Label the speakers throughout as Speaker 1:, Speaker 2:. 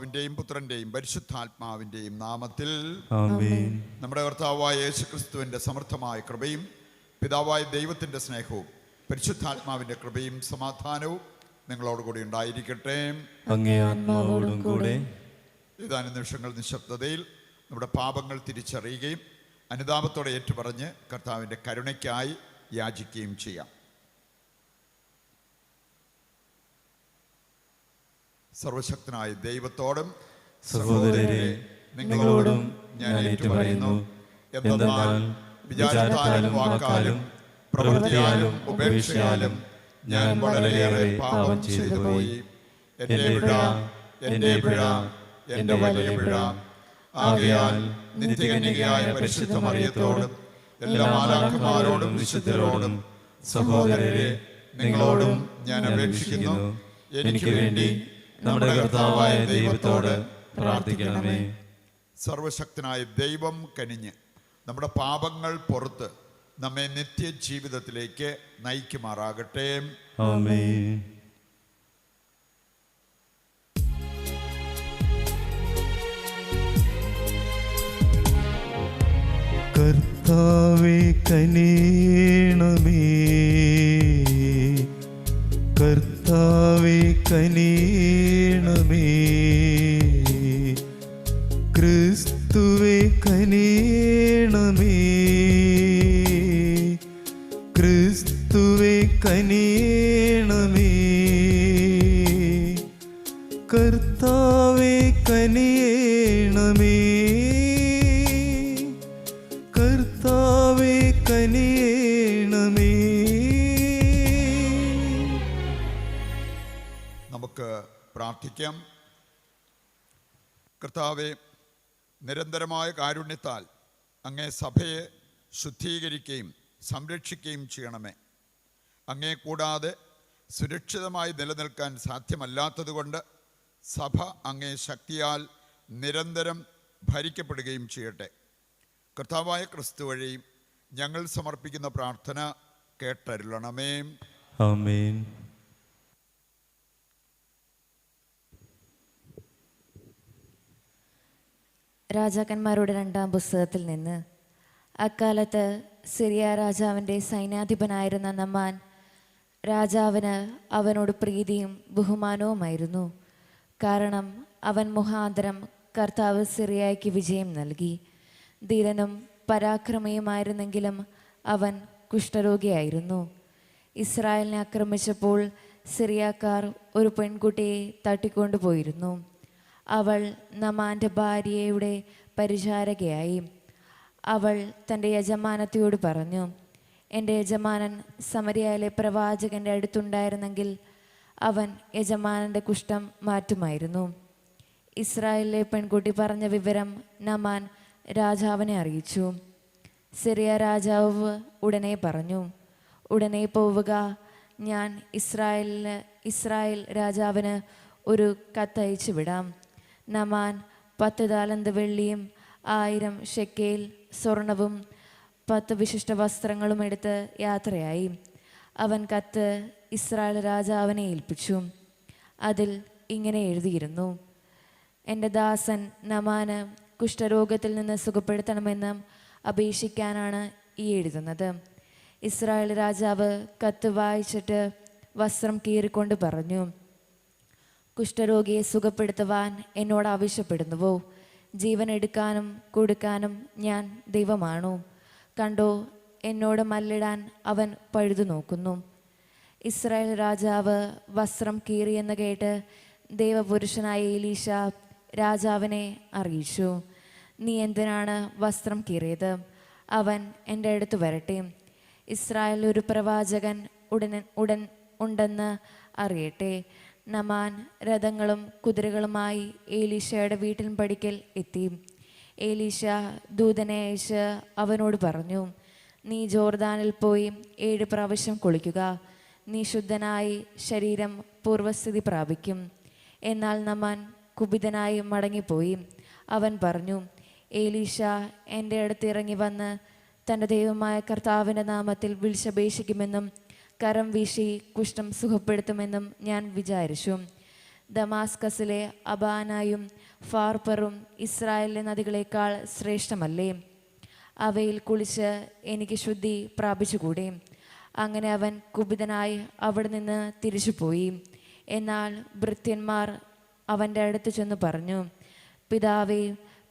Speaker 1: പിതാവിൻ്റെയും പുത്രൻ്റെയും പരിശുദ്ധാത്മാവിൻ്റെയും നാമത്തിൽ
Speaker 2: ആമേൻ.
Speaker 1: നമ്മുടെ കർത്താവായ യേശുക്രിസ്തുവിൻ്റെ സമർത്ഥമായ കൃപയും പിതാവായ ദൈവത്തിൻ്റെ സ്നേഹവും പരിശുദ്ധാത്മാവിൻ്റെ കൃപയും സമാധാനവും നിങ്ങളോടുകൂടി ഉണ്ടായിരിക്കട്ടെ.
Speaker 2: അങ്ങേ ആത്മാവോടും കൂടെ.
Speaker 1: ഏതാനും നിമിഷങ്ങൾ നിശബ്ദതയിൽ നമ്മുടെ പാപങ്ങൾ തിരിച്ചറിയുകയും അനുതാപത്തോടെ ഏറ്റുപറഞ്ഞ് കർത്താവിൻ്റെ കരുണയ്ക്കായി യാചിക്കുകയും ചെയ്യാം. സർവശക്തനായ ദൈവത്തോടും
Speaker 2: സഹോദരരെ നിങ്ങളോടും ഞാൻ ഏറ്റുപറയുന്നു. എന്തെന്നാൽ വിചാരത്താലും വാക്കാലും പ്രവൃത്തിയാലും ഉപേക്ഷയാലും ഞാൻ വളരെയേറെ പാപം ചെയ്തു പോയി. എൻ്റെ പിഴ, എൻ്റെ പിഴ, എൻ്റെ വലിയ പിഴ. ആകയാൽ നിത്യകന്യകയായ പരിശുദ്ധ മറിയത്തോടും എല്ലാ മാലാഖമാരോടും വിശുദ്ധരോടും സഹോദരരെ നിങ്ങളോടും ഞാൻ അപേക്ഷിക്കുന്നു, എനിക്ക് വേണ്ടി നമ്മുടെ കർത്താവായ ദൈവത്തോട് പ്രാർത്ഥിക്കണമേ.
Speaker 1: സർവശക്തനായ ദൈവം കനിഞ്ഞ് നമ്മുടെ പാപങ്ങൾ പുറത്ത് നമ്മെ നിത്യജീവിതത്തിലേക്ക് നയിക്കുമാറാകട്ടെ.
Speaker 2: ആമേൻ. കർത്താവേ കനിയണമേ, കർത്താവേ കനിയണമേ, ക്രിസ്തുവേ കനിയണമേ, ക്രിസ്തുവേ കനിയണമേ, കർത്താവേ കനിയണമേ, കർത്താവേ കനിയണമേ.
Speaker 1: നമുക്ക് പ്രാർത്ഥിക്കാം. കർത്താവേ, നിരന്തരമായ കാരുണ്യത്താൽ അങ്ങേ സഭയെ ശുദ്ധീകരിക്കുകയും സംരക്ഷിക്കുകയും ചെയ്യണമേ. അങ്ങേ കൂടാതെ സുരക്ഷിതമായി നിലനിൽക്കാൻ സാധ്യമല്ലാത്തതുകൊണ്ട് സഭ അങ്ങേ ശക്തിയാൽ നിരന്തരം ഭരിക്കപ്പെടുകയും ചെയ്യട്ടെ. കർത്താവായ ക്രിസ്തു വഴി ഞങ്ങൾ സമർപ്പിക്കുന്ന പ്രാർത്ഥന കേട്ടരുളണമേ.
Speaker 2: ആമേൻ.
Speaker 3: രാജാക്കന്മാരുടെ 2-ാം പുസ്തകത്തിൽ നിന്ന്. അക്കാലത്ത് സിറിയ രാജാവിൻ്റെ സൈന്യാധിപനായിരുന്ന നമാൻ രാജാവിന് അവനോട് പ്രീതിയും ബഹുമാനവുമായിരുന്നു. കാരണം അവൻ മുഖാന്തരം കർത്താവ് സിറിയയ്ക്ക് വിജയം നൽകി. ധീരനും പരാക്രമിയുമായിരുന്നെങ്കിലും അവൻ കുഷ്ഠരോഗിയായിരുന്നു. ഇസ്രായേലിനെ ആക്രമിച്ചപ്പോൾ സിറിയക്കാർ ഒരു പെൺകുട്ടിയെ തട്ടിക്കൊണ്ടുപോയിരുന്നു. അവൾ നമാൻ്റെ ഭാര്യയുടെ പരിചാരകയായി. അവൾ തൻ്റെ യജമാനത്തിയോട് പറഞ്ഞു, എൻ്റെ യജമാനൻ സമരിയയിലെ പ്രവാചകൻ്റെ അടുത്തുണ്ടായിരുന്നെങ്കിൽ അവൻ യജമാനൻ്റെ കുഷ്ഠം മാറ്റുമായിരുന്നു. ഇസ്രായേലിലെ പെൺകുട്ടി പറഞ്ഞ വിവരം നമാൻ രാജാവിനെ അറിയിച്ചു. സിറിയ രാജാവ് ഉടനെ പറഞ്ഞു, ഉടനെ പോവുക, ഞാൻ ഇസ്രായേൽ രാജാവിന് ഒരു കത്തയച്ചു വിടാം. നമാൻ 10 താലന്ത് വെള്ളിയും 1000 ഷെക്കേൽ സ്വർണവും 10 വിശിഷ്ട വസ്ത്രങ്ങളും എടുത്ത് യാത്രയായി. അവൻ കത്ത് ഇസ്രായേൽ രാജാവിനെ ഏൽപ്പിച്ചു. അതിൽ ഇങ്ങനെ എഴുതിയിരുന്നു: എൻ്റെ ദാസൻ നമാന് കുഷ്ഠരോഗത്തിൽ നിന്ന് സുഖപ്പെടുത്തണമെന്ന് അപേക്ഷിക്കാനാണ് ഈ എഴുതുന്നത്. ഇസ്രായേൽ രാജാവ് കത്ത് വായിച്ചിട്ട് വസ്ത്രം കീറിക്കൊണ്ട് പറഞ്ഞു, കുഷ്ഠരോഗിയെ സുഖപ്പെടുത്തുവാൻ എന്നോട് ആവശ്യപ്പെടുന്നുവോ? ജീവൻ എടുക്കാനും കൊടുക്കാനും ഞാൻ ദൈവമാണോ? കണ്ടോ, എന്നോട് മല്ലിടാൻ അവൻ പഴുതു നോക്കുന്നു. ഇസ്രായേൽ രാജാവ് വസ്ത്രം കീറിയെന്ന് കേട്ട് ദൈവപുരുഷനായ എലീശ രാജാവിനെ അറിയിച്ചു, നീ എന്തിനാണ് വസ്ത്രം കീറിയത്? അവൻ എൻ്റെ അടുത്ത് വരട്ടെ. ഇസ്രായേൽ ഒരു പ്രവാചകൻ ഉടൻ ഉണ്ടെന്ന് അറിയട്ടെ. നമാൻ രഥങ്ങളും കുതിരകളുമായി എലീശയുടെ വീട്ടിൻ പടിക്കൽ എത്തി. എലീശ ദൂതനെ അയച്ച് അവനോട് പറഞ്ഞു, നീ ജോർദാനിൽ പോയി 7 പ്രാവശ്യം കുളിക്കുക, നീ ശുദ്ധനായി ശരീരം പൂർവസ്ഥിതി പ്രാപിക്കും. എന്നാൽ നമാൻ കുപിതനായി മടങ്ങിപ്പോയി. അവൻ പറഞ്ഞു, എലീശ എൻ്റെ അടുത്ത് ഇറങ്ങി വന്ന് തൻ്റെ ദൈവമായ കർത്താവിൻ്റെ നാമത്തിൽ വിളിച്ചപേക്ഷിക്കുമെന്നും കരം വീശി കുഷ്ഠം സുഖപ്പെടുത്തുമെന്നും ഞാൻ വിചാരിച്ചു. ദമാസ്കസിലെ അബാനായും ഫാർപ്പറും ഇസ്രായേലിലെ നദികളേക്കാൾ ശ്രേഷ്ഠമല്ലേ? അവയിൽ കുളിച്ച് എനിക്ക് ശുദ്ധി പ്രാപിച്ചുകൂടെ? അങ്ങനെ അവൻ കുപിതനായി അവിടെ നിന്ന് തിരിച്ചുപോയി. എന്നാൽ ഭൃത്യന്മാർ അവൻ്റെ അടുത്ത് ചെന്ന് പറഞ്ഞു, പിതാവേ,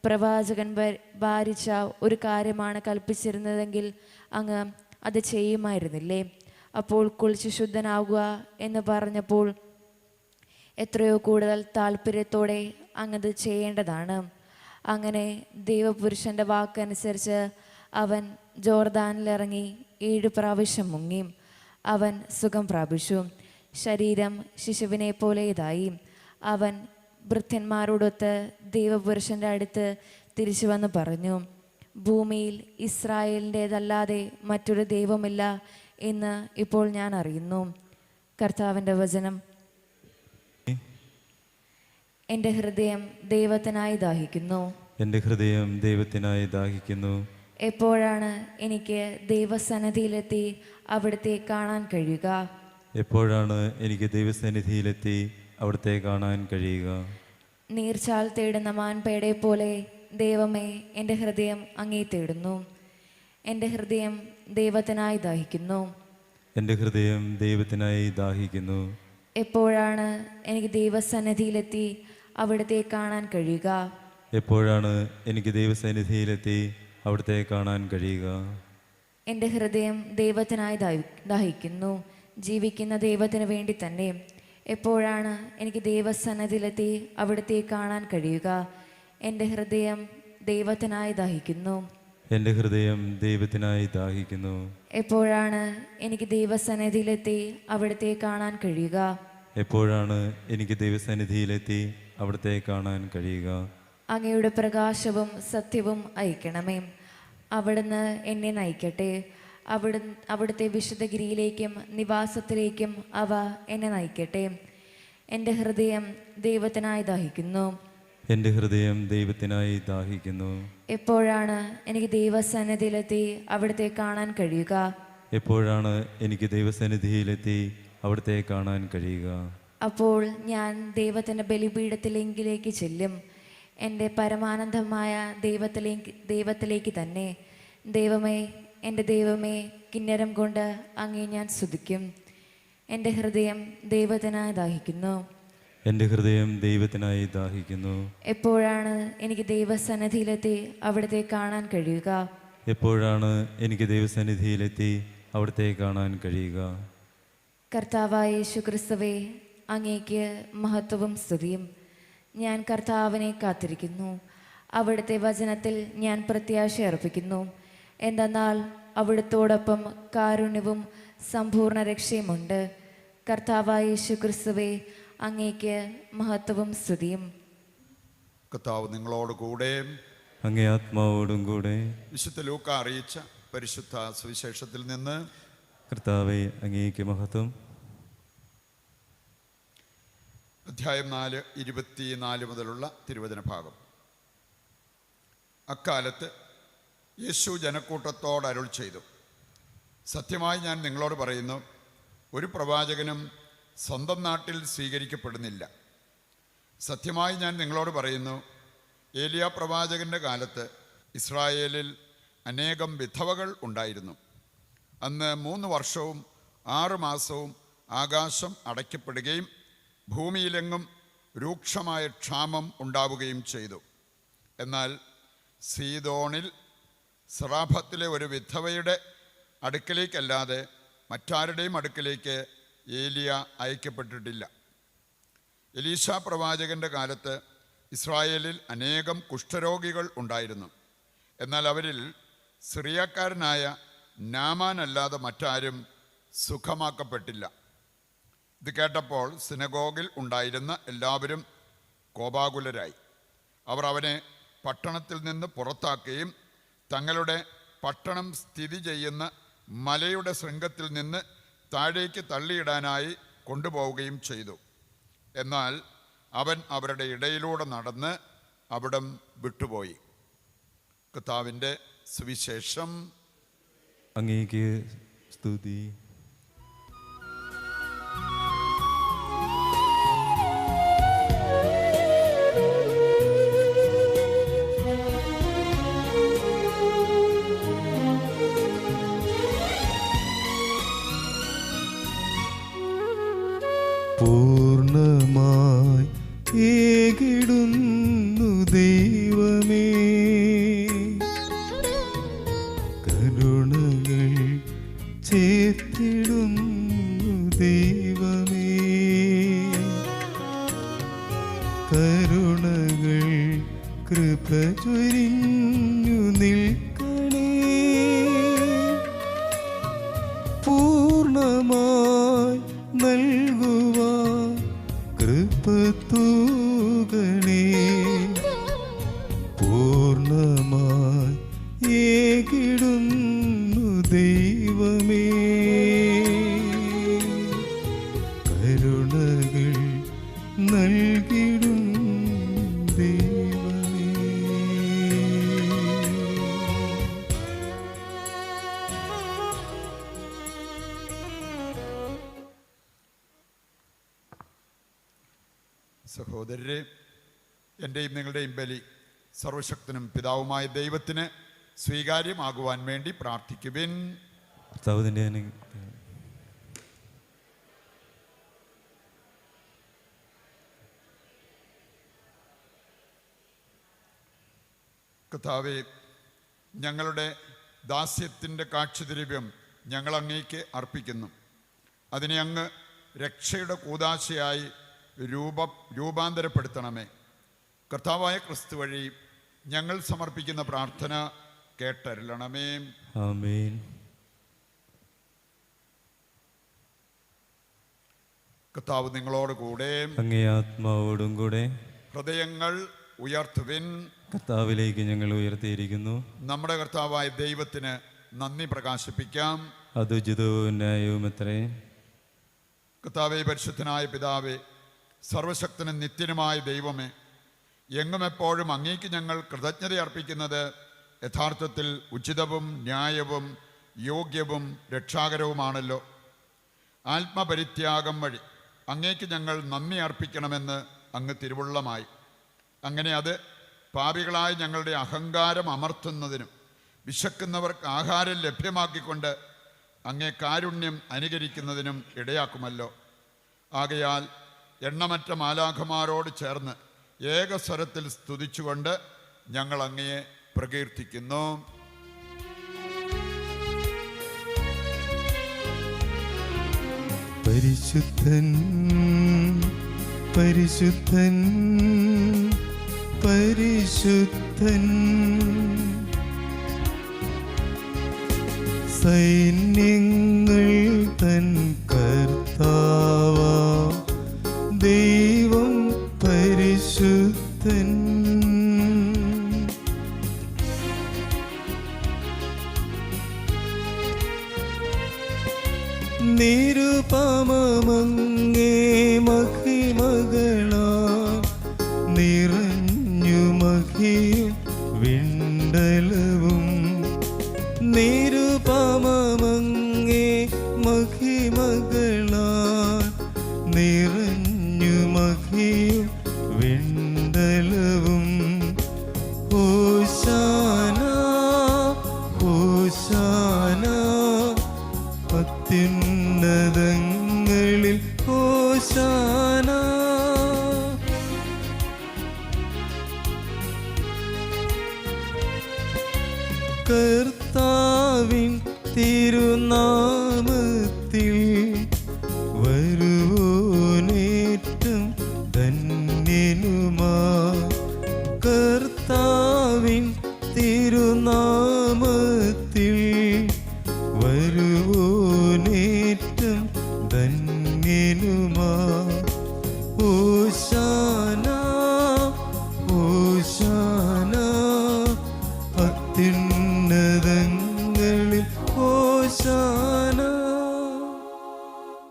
Speaker 3: പ്രവാചകൻ ഭാരിച്ച ഒരു കാര്യമാണ് കൽപ്പിച്ചിരുന്നതെങ്കിൽ അങ്ങ് അത് ചെയ്യുമായിരുന്നില്ലേ? അപ്പോൾ കുളിച്ച് ശുദ്ധനാവുക എന്ന് പറഞ്ഞപ്പോൾ എത്രയോ കൂടുതൽ താല്പര്യത്തോടെ അങ്ങത് ചെയ്യേണ്ടതാണ്. അങ്ങനെ ദൈവപുരുഷൻ്റെ വാക്കനുസരിച്ച് അവൻ ജോർദാനിലിറങ്ങി 7 പ്രാവശ്യം മുങ്ങി. അവൻ സുഖം പ്രാപിച്ചു, ശരീരം ശിശുവിനെ പോലെയതായി. അവൻ ഭൃത്യന്മാരോടൊത്ത് ദൈവപുരുഷൻ്റെ അടുത്ത് തിരിച്ചു വന്ന് പറഞ്ഞു, ഭൂമിയിൽ ഇസ്രായേലിൻ്റേതല്ലാതെ മറ്റൊരു ദൈവമില്ല എന്ന് ഇപ്പോൾ ഞാൻ അറിയുന്നു. കർത്താവിൻ്റെ വചനം. എൻ്റെ ഹൃദയം ദൈവത്തിനായി ദാഹിക്കുന്നു.
Speaker 2: എൻ്റെ ഹൃദയം ദൈവത്തിനായി ദാഹിക്കുന്നു.
Speaker 3: എപ്പോഴാണ് എനിക്ക് ദൈവസന്നിധിയിലെത്തി അവിടുത്തെ കാണാൻ കഴിയുക?
Speaker 2: എപ്പോഴാണ് എനിക്ക് ദൈവസന്നിധിയിലെത്തി അവിടുത്തെ കാണാൻ കഴിയുക?
Speaker 3: നീർച്ചാൽ തേടുന്ന മാൻപേടെ പോലെ ദൈവമേ, എൻ്റെ ഹൃദയം അങ്ങേ തേടുന്നു. എൻ്റെ ഹൃദയം ദൈവത്തിനായി ദാഹിക്കുന്നു.
Speaker 2: എൻ്റെ ഹൃദയം ദൈവത്തിനായി ദാഹിക്കുന്നു.
Speaker 3: എപ്പോഴാണ് എനിക്ക് ദൈവസന്നിധിയിലെത്തി അവിടുത്തെ കാണാൻ കഴിയുക?
Speaker 2: എപ്പോഴാണ് എനിക്ക് ദൈവസന്നിധിയിലെത്തി അവിടുത്തെ കാണാൻ കഴിയുക?
Speaker 3: എൻ്റെ ഹൃദയം ദൈവത്തിനായി ദാഹിക്കുന്നു, ജീവിക്കുന്ന ദൈവത്തിന് വേണ്ടി തന്നെ. എപ്പോഴാണ് എനിക്ക് ദൈവസന്നിധിയിലെത്തി അവിടുത്തെ കാണാൻ കഴിയുക? എൻ്റെ ഹൃദയം ദൈവത്തിനായി ദാഹിക്കുന്നു.
Speaker 2: എൻ്റെ ഹൃദയം ദൈവത്തിനായി ദാഹിക്കുന്നു.
Speaker 3: എപ്പോഴാണ് എനിക്ക് ദൈവസന്നിധിയിലെത്തി അവിടുത്തെ കാണാൻ കഴിയുക?
Speaker 2: എപ്പോഴാണ് എനിക്ക് ദൈവസന്നിധിയിലെത്തി അവിടുത്തെ കാണാൻ കഴിയുക?
Speaker 3: അങ്ങയുടെ പ്രകാശവും സത്യവും അയക്കണമേ. അവിടുന്ന് എന്നെ നയിക്കട്ടെ. അവിടുത്തെ വിശുദ്ധഗിരിയിലേക്കും നിവാസത്തിലേക്കും അവ എന്നെ നയിക്കട്ടെ. എൻ്റെ ഹൃദയം ദൈവത്തിനായി ദാഹിക്കുന്നു.
Speaker 2: എൻ്റെ ഹൃദയം ദൈവത്തിനായി ദാഹിക്കുന്നു.
Speaker 3: എപ്പോഴാണ് എനിക്ക് ദൈവസന്നിധിയിലെത്തി അവിടുത്തെ കാണാൻ കഴിയുക?
Speaker 2: എപ്പോഴാണ് എനിക്ക് ദൈവസന്നിധിയിലെത്തി അവിടുത്തെ കാണാൻ കഴിയുക?
Speaker 3: അപ്പോൾ ഞാൻ ദൈവത്തിൻ്റെ ബലിപീഠത്തിലേക്ക് ചെല്ലും, എൻ്റെ പരമാനന്ദമായ ദൈവത്തിലേക്ക് തന്നെ. ദൈവമേ, എൻ്റെ ദൈവമേ, കിന്നരം കൊണ്ട് അങ്ങേ ഞാൻ സ്തുതിക്കും. എൻ്റെ ഹൃദയം ദൈവത്തിനായി ദാഹിക്കുന്നു.
Speaker 2: എൻ്റെ ഹൃദയം ദൈവത്തിനായി ദാഹിക്കുന്നു.
Speaker 3: എപ്പോഴാണ് എനിക്ക് ദൈവസന്നിധിയിലെത്തി അവിടുത്തെ കാണാൻ കഴിയുക?
Speaker 2: എപ്പോഴാണ് എനിക്ക് ദൈവസന്നിധിയിലെത്തി അവിടുത്തെ കാണാൻ കഴിയുക?
Speaker 3: കർത്താവായ യേശുക്രിസ്തുവേ, അങ്ങേക്ക് മഹത്വവും സ്തുതിയും. ഞാൻ കർത്താവിനെ കാത്തിരിക്കുന്നു. അവിടുത്തെ വചനത്തിൽ ഞാൻ പ്രത്യാശ അർപ്പിക്കുന്നു. എന്തെന്നാൽ അവിടുത്തോടൊപ്പം കാരുണ്യവും സമ്പൂർണ്ണ രക്ഷയുമുണ്ട്. കർത്താവായ യേശുക്രിസ്തുവേ, അങ്ങേക്ക് മഹത്വവും സ്തുതിയും.
Speaker 1: കർത്താവ് നിങ്ങളോട് കൂടെ,
Speaker 2: അങ്ങേ ആത്മാവോടും കൂടെ.
Speaker 1: വിശുദ്ധ ലൂക്ക അറിയിച്ച പരിശുദ്ധ സുവിശേഷത്തിൽ നിന്ന്.
Speaker 2: കർത്താവേ, അങ്ങേക്ക് മഹത്വം.
Speaker 1: അധ്യായം 4, 24 മുതലുള്ള തിരുവചന ഭാഗം. അക്കാലത്ത് യേശു ജനക്കൂട്ടത്തോട് അരുൾ ചെയ്തു, സത്യമായി ഞാൻ നിങ്ങളോട് പറയുന്നു, ഒരു പ്രവാചകനും സ്വന്തം നാട്ടിൽ സ്വീകരിക്കപ്പെടുന്നില്ല. സത്യമായി ഞാൻ നിങ്ങളോട് പറയുന്നു, ഏലിയ പ്രവാചകൻ്റെ കാലത്ത് ഇസ്രായേലിൽ അനേകം വിധവകൾ ഉണ്ടായിരുന്നു. അന്ന് 3 വർഷവും 6 മാസവും ആകാശം അടയ്ക്കപ്പെടുകയും ഭൂമിയിലെങ്ങും രൂക്ഷമായ ക്ഷാമം ഉണ്ടാവുകയും ചെയ്തു. എന്നാൽ സീദോണിൽ സറാഫത്തിലെ ഒരു വിധവയുടെ അടുക്കലേക്കല്ലാതെ മറ്റാരുടെയും അടുക്കലേക്ക് ഏലിയ അയക്കപ്പെട്ടിട്ടില്ല. എലീശ പ്രവാചകൻ്റെ കാലത്ത് ഇസ്രായേലിൽ അനേകം കുഷ്ഠരോഗികൾ ഉണ്ടായിരുന്നു. എന്നാൽ അവരിൽ സിറിയക്കാരനായ നാമാൻ അല്ലാതെ മറ്റാരും സുഖമാക്കപ്പെട്ടില്ല. ഇത് കേട്ടപ്പോൾ സിനഗോഗിൽ ഉണ്ടായിരുന്ന എല്ലാവരും കോപാകുലരായി. അവർ അവനെ പട്ടണത്തിൽ നിന്ന് പുറത്താക്കുകയും തങ്ങളുടെ പട്ടണം സ്ഥിതി ചെയ്യുന്ന മലയുടെ ശൃംഗത്തിൽ നിന്ന് താഴേക്ക് തള്ളിയിടാനായി കൊണ്ടുപോവുകയും ചെയ്തു. എന്നാൽ അവൻ അവരുടെ ഇടയിലൂടെ നടന്ന് അവിടം വിട്ടുപോയി. കർത്താവിൻ്റെ സുവിശേഷം.
Speaker 2: അങ്ങേക്ക് സ്തുതി. ദൈവമേ, കരുണകൾ ചേർത്തിടുന്നു ദൈവമേ, കരുണകൾ കൃപ ചൊരിഞ്ഞു നിൽക്കണേ, പൂർണ്ണമായി നൽകുവാൻ കൃപ തൂകണേ, പൂർണ്ണമായി ഏകിടുന്നു ദൈവമേ, കരുണകൾ നൽകിടും ദൈവമേ.
Speaker 1: സഹോദരരെ, എൻ്റെയും നിങ്ങളുടെയും ബലി സർവശക്തനും പിതാവുമായ ദൈവത്തിന് സ്വീകാര്യമാകുവാൻ വേണ്ടി പ്രാർത്ഥിക്കുവിൻ. കർത്താവേ, ഞങ്ങളുടെ ദാസ്യത്തിൻ്റെ കാഴ്ചദ്രവ്യം ഞങ്ങൾ അങ്ങേക്ക് അർപ്പിക്കുന്നു. അതിനെ അങ്ങ് രക്ഷയുടെ കൂദാശയായി രൂപാന്തരപ്പെടുത്തണമേ. കർത്താവായ ക്രിസ്തു വഴി ഞങ്ങൾ സമർപ്പിക്കുന്ന പ്രാർത്ഥന കേട്ടരുളണമേ.
Speaker 2: ആമേൻ.
Speaker 1: കർത്താവ് നിങ്ങളോട് കൂടെ,
Speaker 2: അങ്ങേ ആത്മാവോടും കൂടെ.
Speaker 1: ഹൃദയങ്ങൾ ഉയർത്തുവിൻ.
Speaker 2: കർത്താവിലേക്ക് ഞങ്ങൾ ഉയർത്തിയിരിക്കുന്നു.
Speaker 1: നമ്മുടെ കർത്താവായ ദൈവത്തിന് നന്ദി പ്രകാശിപ്പിക്കാം.
Speaker 2: അത് ഉചിതവും ന്യായവുമത്രേ.
Speaker 1: കർത്താവേ, പരിശുദ്ധനായ പിതാവേ, സർവശക്തനും നിത്യനുമായ ദൈവമേ, എങ്ങും എപ്പോഴും അങ്ങേക്ക് ഞങ്ങൾ കൃതജ്ഞത അർപ്പിക്കുന്നത് യഥാർത്ഥത്തിൽ ഉചിതവും ന്യായവും യോഗ്യവും രക്ഷാകരവുമാണല്ലോ. ആത്മപരിത്യാഗം വഴി അങ്ങേക്ക് ഞങ്ങൾ നന്ദി അർപ്പിക്കണമെന്ന് അങ്ങ് തിരുവുള്ളമായി. അങ്ങനെ അത് പാപികളായ ഞങ്ങളുടെ അഹങ്കാരം അമർത്തുന്നതിനും വിശക്കുന്നവർക്ക് ആഹാരം ലഭ്യമാക്കിക്കൊണ്ട് അങ്ങേ കാരുണ്യം അനുകരിക്കുന്നതിനും ഇടയാക്കുമല്ലോ. ആകയാൽ എണ്ണമറ്റ മാലാഖമാരോട് ചേർന്ന് ഏകസ്വരത്തിൽ സ്തുതിച്ചുകൊണ്ട് ഞങ്ങൾ അങ്ങയെ പ്രകീർത്തിക്കുന്നു.
Speaker 2: പരിശുദ്ധൻ പരിശുദ്ധൻ പരിശുദ്ധൻ, സൈന്യങ്ങൾ തൻ കർത്താവാ ദൈവം പരിശുദ്ധൻ. നിരുപമമങ്ങേ മഹിമകളാൽ നിറഞ്ഞു മഹിയും വിണ്ടലവും, നിരുപമമങ്ങേ മഹിമകളാൽ നിറഞ്ഞു മഹിയും വിണ്ടലവും. ഹോശാന ഹോശാന, അത്യുന്നതങ്ങളിൽ ഹോശാന. കർത്താവിൻ തിരുനാമത്തിൽ വരുവോനേറ്റം ധന്യനുമാ. കർത്താവിൻ തിരുനാമത്തിൽ വരുവോനേറ്റം ധന്യനുമാ. ഹോശാന ഹോശാന, അത്യുന്നതങ്ങളിൽ ഹോശാന.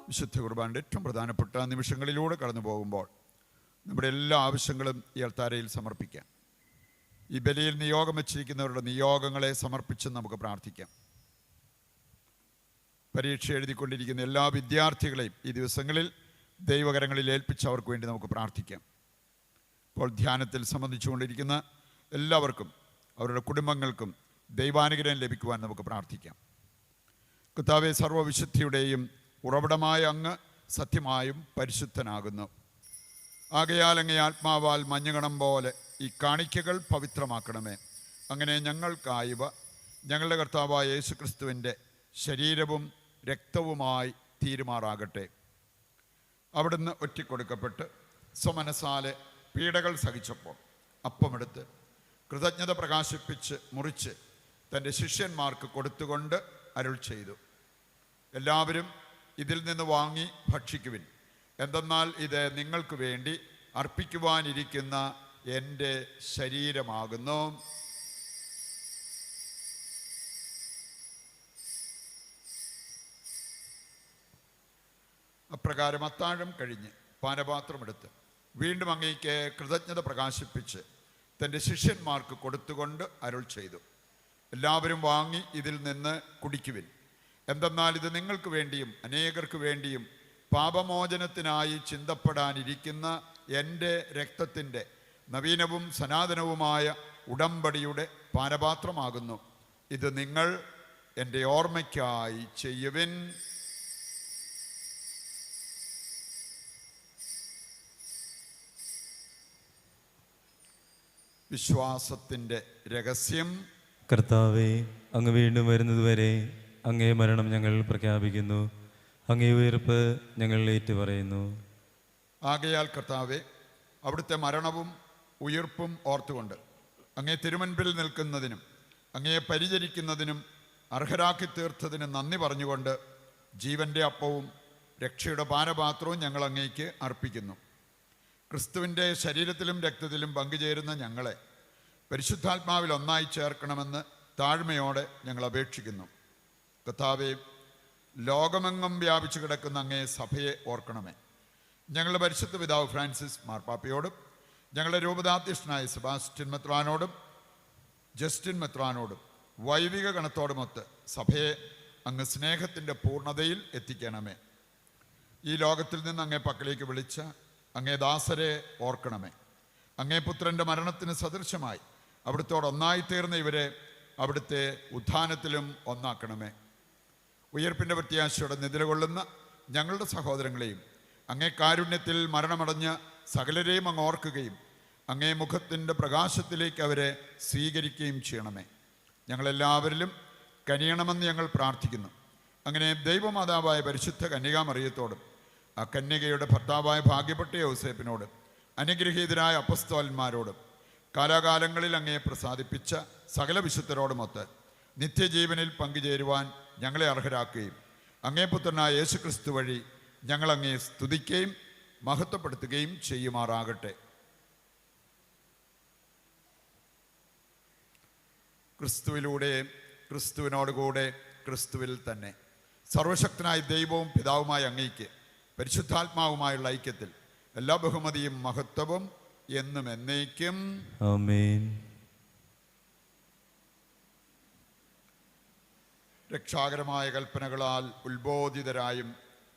Speaker 1: വിശുദ്ധ കുർബാനയുടെ ഏറ്റവും പ്രധാനപ്പെട്ട നിമിഷങ്ങളിലൂടെ കടന്നു പോകുമ്പോൾ നമ്മുടെ എല്ലാ ആവശ്യങ്ങളും ഈ അൾത്താരയിൽ സമർപ്പിക്കാം. ഈ ബലിയിൽ നിയോഗം വച്ചിരിക്കുന്നവരുടെ നിയോഗങ്ങളെ സമർപ്പിച്ച് നമുക്ക് പ്രാർത്ഥിക്കാം. പരീക്ഷ എഴുതിക്കൊണ്ടിരിക്കുന്ന എല്ലാ വിദ്യാർത്ഥികളെയും ഈ ദിവസങ്ങളിൽ ദൈവകരങ്ങളിൽ ഏൽപ്പിച്ച് അവർക്ക് വേണ്ടി നമുക്ക് പ്രാർത്ഥിക്കാം. ഇപ്പോൾ ധ്യാനത്തിൽ സംബന്ധിച്ചുകൊണ്ടിരിക്കുന്ന എല്ലാവർക്കും അവരുടെ കുടുംബങ്ങൾക്കും ദൈവാനുഗ്രഹം ലഭിക്കുവാൻ നമുക്ക് പ്രാർത്ഥിക്കാം. കർത്താവേ, സർവ്വവിശുദ്ധിയുടെയും ഉറവിടമായ അങ്ങ് സത്യമായും പരിശുദ്ധനാകുന്നു. ആകയാൽ അങ്ങേ ആത്മാവാൽ മഞ്ഞുകണം പോലെ ഈ കാണിക്കകൾ പവിത്രമാക്കണമേ. അങ്ങനെ ഞങ്ങൾക്കായവ ഞങ്ങളുടെ കർത്താവായ യേശുക്രിസ്തുവിൻ്റെ ശരീരവും രക്തവുമായി തീരുമാറാകട്ടെ. അവിടുന്ന് ഒറ്റിക്കൊടുക്കപ്പെട്ട് സ്വമനസാലെ പീഡകൾ സഹിച്ചപ്പോൾ അപ്പമെടുത്ത് കൃതജ്ഞത പ്രകാശിപ്പിച്ച് മുറിച്ച് തൻ്റെ ശിഷ്യന്മാർക്ക് കൊടുത്തുകൊണ്ട് അരുൾ ചെയ്തു, എല്ലാവരും ഇതിൽ നിന്ന് വാങ്ങി ഭക്ഷിക്കുവിൻ. എന്തെന്നാൽ ഇത് നിങ്ങൾക്ക് വേണ്ടി അർപ്പിക്കുവാനിരിക്കുന്ന എൻ്റെ ശരീരമാകുന്നു. അപ്രകാരം അത്താഴം കഴിഞ്ഞ് പാനപാത്രമെടുത്ത് വീണ്ടും അങ്ങേക്ക് കൃതജ്ഞത പ്രകാശിപ്പിച്ച് തൻ്റെ ശിഷ്യന്മാർക്ക് കൊടുത്തുകൊണ്ട് അരുൾ ചെയ്തു, എല്ലാവരും വാങ്ങി ഇതിൽ നിന്ന് കുടിക്കുവിൻ. എന്തെന്നാൽ ഇത് നിങ്ങൾക്ക് വേണ്ടിയും അനേകർക്ക് വേണ്ടിയും പാപമോചനത്തിനായി ചിന്തപ്പെടാനിരിക്കുന്ന എൻ്റെ രക്തത്തിൻ്റെ നവീനവും സനാതനവുമായ ഉടമ്പടിയുടെ പാനപാത്രമാകുന്നു. ഇത് നിങ്ങൾ എൻ്റെ ഓർമ്മയ്ക്കായി ചെയ്യുവിൻ. വിശ്വാസത്തിൻ്റെ രഹസ്യം.
Speaker 2: കർത്താവേ, അങ്ങ് വീണ്ടും വരുന്നതുവരെ അങ്ങേ മരണം ഞങ്ങൾ പ്രഖ്യാപിക്കുന്നു, അങ്ങേ ഉയർപ്പ് ഞങ്ങൾ ഏറ്റുപറയുന്നു.
Speaker 1: ആകയാൽ കർത്താവേ, അവിടുത്തെ മരണവും ഉയിർപ്പും ഓർത്തുകൊണ്ട് അങ്ങേ തിരുമുൻപിൽ നിൽക്കുന്നതിനും അങ്ങയെ പരിചരിക്കുന്നതിനും അർഹരാക്കി തീർത്തതിന് നന്ദി പറഞ്ഞുകൊണ്ട് ജീവൻ്റെ അപ്പവും രക്ഷയുടെ പാനപാത്രവും ഞങ്ങൾ അങ്ങേക്ക് അർപ്പിക്കുന്നു. ക്രിസ്തുവിൻ്റെ ശരീരത്തിലും രക്തത്തിലും പങ്കുചേരുന്ന ഞങ്ങളെ പരിശുദ്ധാത്മാവിൽ ഒന്നായി ചേർക്കണമെന്ന് താഴ്മയോടെ ഞങ്ങൾ അപേക്ഷിക്കുന്നു. കർത്താവേ, ലോകമെങ്ങും വ്യാപിച്ചു കിടക്കുന്ന അങ്ങേ സഭയെ ഓർക്കണമേ. ഞങ്ങളുടെ പരിശുദ്ധ പിതാവ് ഫ്രാൻസിസ് മാർപ്പാപ്പയോടും ഞങ്ങളുടെ രൂപതാധ്യക്ഷനായ സെബാസ്റ്റ്യൻ മെത്രാനോടും ജസ്റ്റിൻ മെത്രാനോടും വൈദിക ഗണത്തോടുമൊത്ത് സഭയെ അങ്ങ് സ്നേഹത്തിൻ്റെ പൂർണ്ണതയിൽ എത്തിക്കണമേ. ഈ ലോകത്തിൽ നിന്ന് അങ്ങേ പക്കലേക്ക് വിളിച്ച അങ്ങേ ദാസരെ ഓർക്കണമേ. അങ്ങേ പുത്രൻ്റെ മരണത്തിന് സദൃശമായി അവിടുത്തോട് ഒന്നായിത്തീർന്ന ഇവരെ അവിടുത്തെ ഉത്ഥാനത്തിലും ഒന്നാക്കണമേ. ഉയർപ്പിൻ്റെ പ്രത്യാശയോടെ നിലകൊള്ളുന്ന ഞങ്ങളുടെ സഹോദരങ്ങളെയും അങ്ങേ കാരുണ്യത്തിൽ മരണമടഞ്ഞ സകലരെയും അങ്ങ് ഓർക്കുകയും അങ്ങേ മുഖത്തിൻ്റെ പ്രകാശത്തിലേക്ക് അവരെ സ്വീകരിക്കുകയും ചെയ്യണമേ. ഞങ്ങളെല്ലാവരിലും കനിയണമെന്ന് ഞങ്ങൾ പ്രാർത്ഥിക്കുന്നു. അങ്ങനെ ദൈവമാതാവായ പരിശുദ്ധ കന്യകാമറിയത്തോടും ആ കന്യകയുടെ ഭർത്താവായ ഭാഗ്യപ്പെട്ട യോസേപ്പിനോടും അനുഗ്രഹീതരായ അപ്പസ്തോലന്മാരോടും കാലാകാലങ്ങളിൽ അങ്ങയെ പ്രസാദിപ്പിച്ച സകല വിശുദ്ധരോടുമൊത്ത് നിത്യജീവനിൽ പങ്കുചേരുവാൻ ഞങ്ങളെ അർഹരാക്കുകയും അങ്ങേ പുത്രനായ യേശുക്രിസ്തു വഴി ഞങ്ങൾ അങ്ങയെ സ്തുതിക്കുകയും മഹത്വപ്പെടുത്തുകയും ചെയ്യുമാറാകട്ടെ. ക്രിസ്തുവിലൂടെ, ക്രിസ്തുവിനോടുകൂടെ, ക്രിസ്തുവിൽ തന്നെ സർവശക്തനായ ദൈവവും പിതാവുമായ അങ്ങയ്ക്ക് പരിശുദ്ധാത്മാവുമായുള്ള ഐക്യത്തിൽ എല്ലാ ബഹുമതിയും മഹത്വവും എന്നും എന്നേക്കും
Speaker 2: ആമേൻ.
Speaker 1: രക്ഷാകരമായ കൽപ്പനകളാൽ ഉത്ബോധിതരായും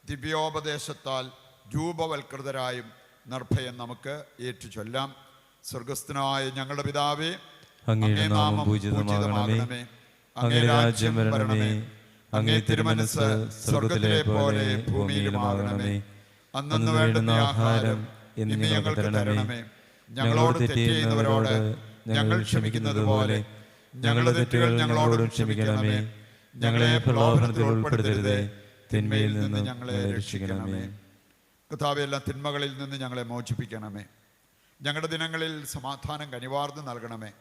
Speaker 1: ദിവ്യോപദേശത്താൽ രൂപവൽകൃതരായും നിർഭയം നമുക്ക് ഏറ്റുചൊല്ലാം. സ്വർഗസ്ഥനായ ഞങ്ങളുടെ പിതാവേ,
Speaker 2: അങ്ങയുടെ നാമം പൂജിതമാകണമേ, അങ്ങേ രാജ്യം വരണമേ, അങ്ങേ തിരുമനസ്സ് സ്വർഗത്തിലെ പോലെ ഭൂമിയിലുമാകണമേ.
Speaker 1: അന്നു വേണ്ടുന്ന ആഹാരം ഇന്ന് ഞങ്ങൾക്ക് തരണമേ. ഞങ്ങളോട് തെറ്റ് ചെയ്യുന്നവരോട് ഞങ്ങൾ ക്ഷമിക്കുന്നത് പോലെ ഞങ്ങളുടെ തെറ്റുകൾ ഞങ്ങളോടും ക്ഷമിക്കണമേ. ഞങ്ങളെ പ്രലോഭനത്തിൽ ഉൾപ്പെടുത്തരുതേ, തിന്മയിൽ നിന്ന് ഞങ്ങളെ രക്ഷിക്കണമേ. കർത്താവേ, എല്ലാ തിന്മകളിൽ നിന്ന് ഞങ്ങളെ മോചിപ്പിക്കണമേ. ഞങ്ങളുടെ ദിനങ്ങളിൽ സമാധാനം കനിവാർന്ന് നൽകണമേ.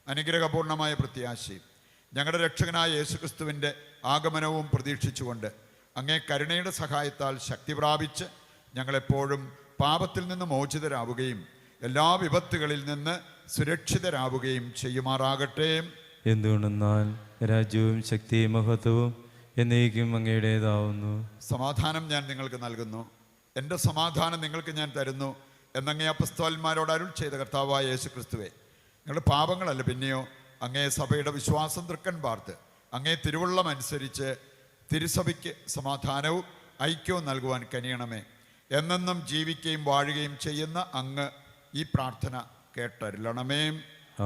Speaker 1: അനുഗ്രഹപൂർണമായ പ്രത്യാശയും ഞങ്ങളുടെ രക്ഷകനായ യേശുക്രിസ്തുവിൻ്റെ ആഗമനവും പ്രതീക്ഷിച്ചുകൊണ്ട് അങ്ങേ കരുണയുടെ സഹായത്താൽ ശക്തി പ്രാപിച്ച് ഞങ്ങളെപ്പോഴും പാപത്തിൽ നിന്ന് മോചിതരാവുകയും എല്ലാ വിപത്തുകളിൽ നിന്ന് സുരക്ഷിതരാവുകയും ചെയ്യുമാറാകട്ടെ.
Speaker 2: എന്തുകൊണ്ടെന്നാൽ രാജ്യവും ശക്തിയും മഹത്വവും എന്നേക്കും അങ്ങയുടേതാവുന്നു.
Speaker 1: സമാധാനം ഞാൻ നിങ്ങൾക്ക് നൽകുന്നു, എൻ്റെ സമാധാനം നിങ്ങൾക്ക് ഞാൻ തരുന്നു എന്നങ്ങേ അപ്പസ്തോലന്മാരോട് അരുൾ ചെയ്ത കർത്താവായ യേശുക്രിസ്തുവേ, നിങ്ങളുടെ പാപങ്ങളല്ല പിന്നെയോ അങ്ങേ സഭയുടെ വിശ്വാസം തൃക്കൻ പാർത്ത് അങ്ങേ തിരുവുള്ളം അനുസരിച്ച് തിരുസഭയ്ക്ക് സമാധാനവും ഐക്യവും നൽകുവാൻ കനിയണമേ. എന്നെന്നും ജീവിക്കുകയും വാഴുകയും ചെയ്യുന്ന അങ്ങ് ഈ പ്രാർത്ഥന കേട്ടരുളണമേ.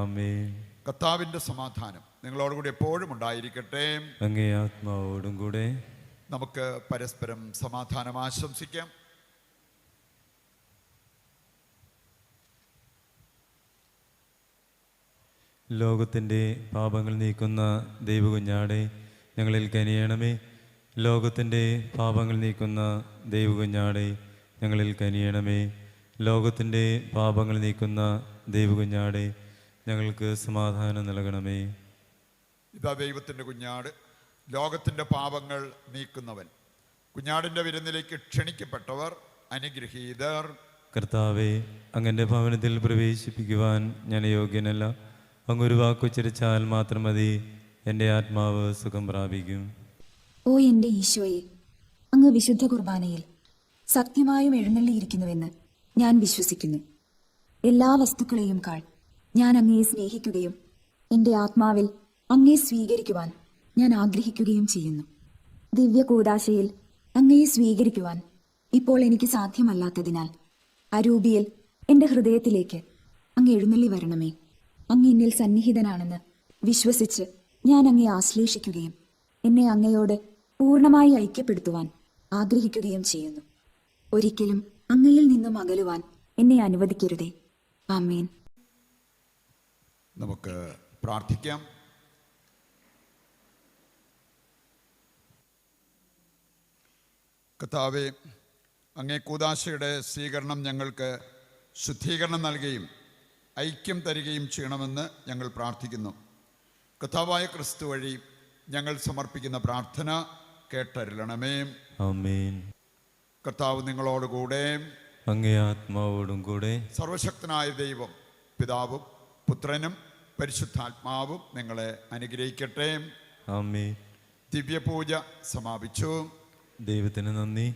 Speaker 2: ആമേൻ.
Speaker 1: കർത്താവിൻ്റെ സമാധാനം നിങ്ങളോടുകൂടി എപ്പോഴും ഉണ്ടായിരിക്കട്ടെ.
Speaker 2: അങ്ങേ ആത്മാവോടും കൂടെ.
Speaker 1: നമുക്ക് പരസ്പരം സമാധാനം ആശംസിക്കാം.
Speaker 2: ലോകത്തിൻ്റെ പാപങ്ങൾ നീക്കുന്ന ദൈവകുഞ്ഞാടെ ഞങ്ങളിൽ കനിയണമേ. ലോകത്തിൻ്റെ പാപങ്ങൾ നീക്കുന്ന ദൈവകുഞ്ഞാടെ ഞങ്ങളിൽ കനിയണമേ. ലോകത്തിൻ്റെ പാപങ്ങൾ നീക്കുന്ന ദൈവകുഞ്ഞാടെ ഞങ്ങൾക്ക് സമാധാനം നൽകണമേ.
Speaker 1: ഇതാ ദൈവത്തിൻ്റെ കുഞ്ഞാട്, ലോകത്തിൻ്റെ പാപങ്ങൾ നീക്കുന്നവൻ. കുഞ്ഞാടിൻ്റെ വിരുന്നിലേക്ക് ക്ഷണിക്കപ്പെട്ടവർ അനുഗ്രഹീതർ.
Speaker 2: കർത്താവെ, അങ്ങൻ്റെ ഭവനത്തിൽ പ്രവേശിപ്പിക്കുവാൻ ഞാൻ യോഗ്യനല്ല. അങ്ങൊരു വാക്കുച്ചരിച്ചാൽ മാത്രം മതി, എൻ്റെ ആത്മാവ് സുഖം പ്രാപിക്കും.
Speaker 4: ഓ എൻ്റെ ഈശോയെ, അങ്ങ് വിശുദ്ധ കുർബാനയിൽ സത്യമായും എഴുന്നള്ളിയിരിക്കുന്നുവെന്ന് ഞാൻ വിശ്വസിക്കുന്നു. എല്ലാ വസ്തുക്കളെയും കാൾ ഞാൻ അങ്ങയെ സ്നേഹിക്കുകയും എൻ്റെ ആത്മാവിൽ അങ്ങയെ സ്വീകരിക്കുവാൻ ഞാൻ ആഗ്രഹിക്കുകയും ചെയ്യുന്നു. ദിവ്യ കൂദാശയിൽ അങ്ങയെ സ്വീകരിക്കുവാൻ ഇപ്പോൾ എനിക്ക് സാധ്യമല്ലാത്തതിനാൽ അരൂപിയിൽ എൻ്റെ ഹൃദയത്തിലേക്ക് അങ്ങ് എഴുന്നള്ളി വരണമേ. അങ്ങ് എന്നിൽ സന്നിഹിതനാണെന്ന് വിശ്വസിച്ച് ഞാൻ അങ്ങയെ ആശ്ലേഷിക്കുകയും എന്നെ അങ്ങയോട് പൂർണ്ണമായി ഐക്യപ്പെടുത്തുവാൻ ആഗ്രഹിക്കുകയും ചെയ്യുന്നു. ഒരിക്കലും അങ്ങയിൽ നിന്നും അകലുവാൻ എന്നെ അനുവദിക്കരുതേ. ആമേൻ.
Speaker 1: നമുക്ക് പ്രാർത്ഥിക്കാം. കർത്താവേ, അങ്ങേ കൂദാശയുടെ സ്വീകരണം ഞങ്ങൾക്ക് ശുദ്ധീകരണം നൽകുകയും ഐക്യം തരികയും ചെയ്യണമെന്ന് ഞങ്ങൾ പ്രാർത്ഥിക്കുന്നു. കർത്താവായ ക്രിസ്തു വഴി ഞങ്ങൾ സമർപ്പിക്കുന്ന പ്രാർത്ഥന കേട്ടരുളണമേ.
Speaker 2: ആമേൻ.
Speaker 1: കർത്താവ് നിങ്ങളോടുകൂടെ,
Speaker 2: അങ്ങേ ആത്മാവോടും കൂടെ.
Speaker 1: സർവശക്തനായ ദൈവം പിതാവും പുത്രനും പരിശുദ്ധാത്മാവും നിങ്ങളെ അനുഗ്രഹിക്കട്ടെ.
Speaker 2: ആമേൻ.
Speaker 1: ദിവ്യപൂജ സമാപിച്ചു.
Speaker 2: ദൈവത്തിന് നന്ദി.